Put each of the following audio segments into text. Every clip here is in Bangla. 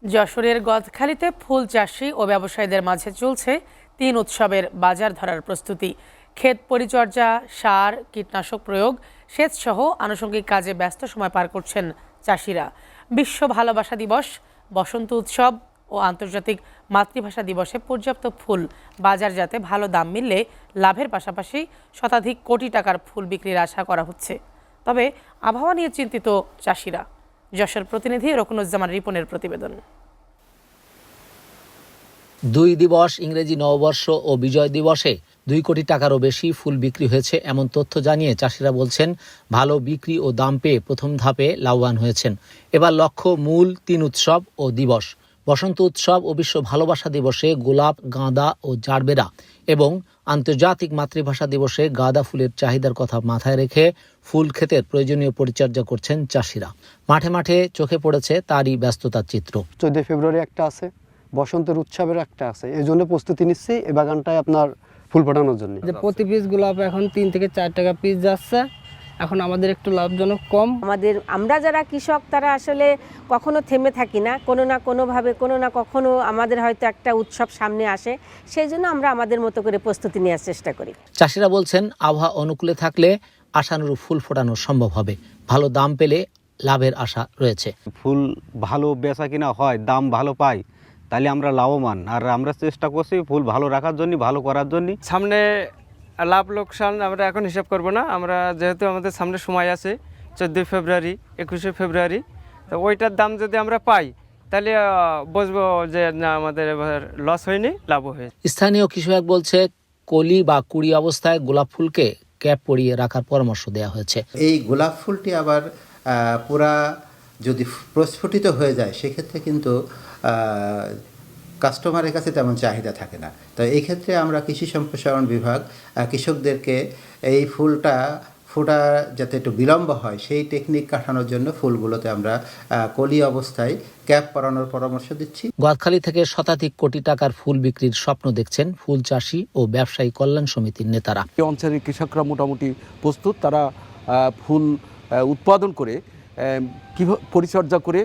যশোরের গদখালিতে ফুল চাষি ও ব্যবসায়ীদের মাঝে চলছে ৩ উৎসবের বাজার ধরার প্রস্তুতি। ক্ষেত পরিচর্যা, সার, কীটনাশক প্রয়োগ, সেচ সহ আনুষঙ্গিক কাজে ব্যস্ত সময় পার করছেন চাষিরা। বিশ্ব ভালোবাসা দিবস, বসন্ত উৎসব ও আন্তর্জাতিক মাতৃভাষা দিবসে পর্যাপ্ত ফুল বাজারজাতে ভালো দাম মিললে লাভের পাশাপাশি শতাধিক কোটি টাকার ফুল বিক্রির আশা করা হচ্ছে। তবে আবহাওয়া নিয়ে চিন্তিত চাষিরা। যশোর প্রতিনিধি রকুনুজ্জামান রিপনের প্রতিবেদন। 2 দিবস, ইংরেজি নববর্ষ ও বিজয় দিবসে 2 কোটি টাকারও বেশি ফুল বিক্রি হয়েছে এমন তথ্য জানিয়ে চাষিরা বলছেন, ভালো বিক্রি ও দাম পেয়ে প্রথম ধাপে লাভবান হয়েছেন। এবার লক্ষ্য মূল 3 উৎসব ও দিবস। বসন্ত উৎসব ও বিশ্ব ভালোবাসা দিবসে গোলাপ, গাঁদা ও জারবেরা এবং আন্তর্জাতিক মাতৃভাষা দিবসে গাঁদা ফুলের চাহিদার কথা মাথায় রেখে ফুল ক্ষেতের প্রয়োজনীয় পরিচর্যা করছেন চাষিরা। মাঠে মাঠে চোখে পড়েছে তারই ব্যস্ততার চিত্র। 14 ফেব্রুয়ারি একটা আছে, বসন্তের উৎসবের একটা আছে, এই জন্য প্রস্তুতি নিচ্ছি এই বাগানটায় আপনার ফুল ফোটানোর জন্য। প্রতি পিস গোলাপ এখন 3 থেকে 4 টাকা পিস যাচ্ছে। এখন আমাদের একটু লাভজনক কম। আমরা যারা কৃষক তারা আসলে কখনো থেমে থাকি না, কোনো না কোনোভাবে কোনো না কখনো আমাদের হয়তো একটা উৎসব সামনে আসে, সেই জন্য আমরা আমাদের মতো করে প্রস্তুতি নেওয়ার চেষ্টা করি। চাষিরা বলছেন, আবহাওয়া অনুকূলে থাকলে আশানুরূপ ফুল ফোটানো সম্ভব হবে। ভালো দাম পেলে লাভের আশা রয়েছে। ফুল ভালো বেচা কিনা হয়, দাম ভালো পাই, তাহলে আমরা লাভবান। আর আমরা চেষ্টা করছি ফুল ভালো রাখার জন্য, ভালো করার জন্য। সামনে লাভ লোকসান আমরা এখন হিসাব করব না, আমরা যেহেতু আমাদের সামনে সময় আছে 14 ফেব্রুয়ারি, 21 ফেব্রুয়ারি, তো ওইটার দাম যদি আমরা পাই তাহলে বুঝবো যে না আমাদের এবার লস হয়নি, লাভ হয়েছে। স্থানীয় কৃষক বলছে, কলি বা কুড়ি অবস্থায় গোলাপ ফুলকে ক্যাপ পরিয়ে রাখার পরামর্শ দেওয়া হয়েছে। এই গোলাপ ফুলটি আবার পুরা যদি প্রস্ফুটিত হয়ে যায় সেক্ষেত্রে কিন্তু কাস্টমারের কাছে তেমন চাহিদা থাকে না। তো এই ক্ষেত্রে আমরা কৃষি সম্প্রসারণ বিভাগ কৃষকদেরকে এই ফুলটা ফোটা যাতে একটু বিলম্ব হয় সেই টেকনিক কাটানোর জন্য ফুলগুলোতে আমরা কলি অবস্থায় ক্যাপ পরানোর পরামর্শ দিচ্ছি। গদখালি থেকে শতাধিক কোটি টাকার ফুল বিক্রির স্বপ্ন দেখছেন ফুল চাষি ও ব্যবসায়ী কল্যাণ সমিতির নেতারা। এই অঞ্চলের কৃষকরা মোটামুটি প্রস্তুত, তারা ফুল উৎপাদন করে কীভাবে পরিচর্যা করে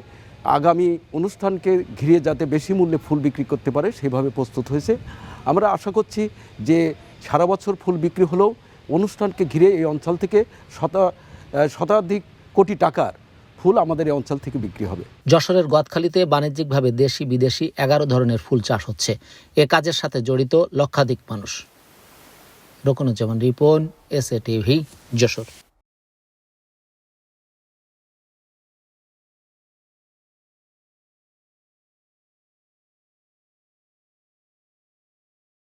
আগামী অনুষ্ঠানকে ঘিরে যাতে বেশি মূল্যে ফুল বিক্রি করতে পারে সেভাবে প্রস্তুত হয়েছে। আমরা আশা করছি যে সারা বছর ফুল বিক্রি হলেও অনুষ্ঠানকে ঘিরে এই অঞ্চল থেকে শতাধিক কোটি টাকার ফুল আমাদের এই অঞ্চল থেকে বিক্রি হবে। যশোরের গদখালিতে বাণিজ্যিকভাবে দেশি বিদেশি 11 ধরনের ফুল চাষ হচ্ছে। এ কাজের সাথে জড়িত লক্ষাধিক মানুষ। Rokunuzzaman Ripon, SA TV, Jessore.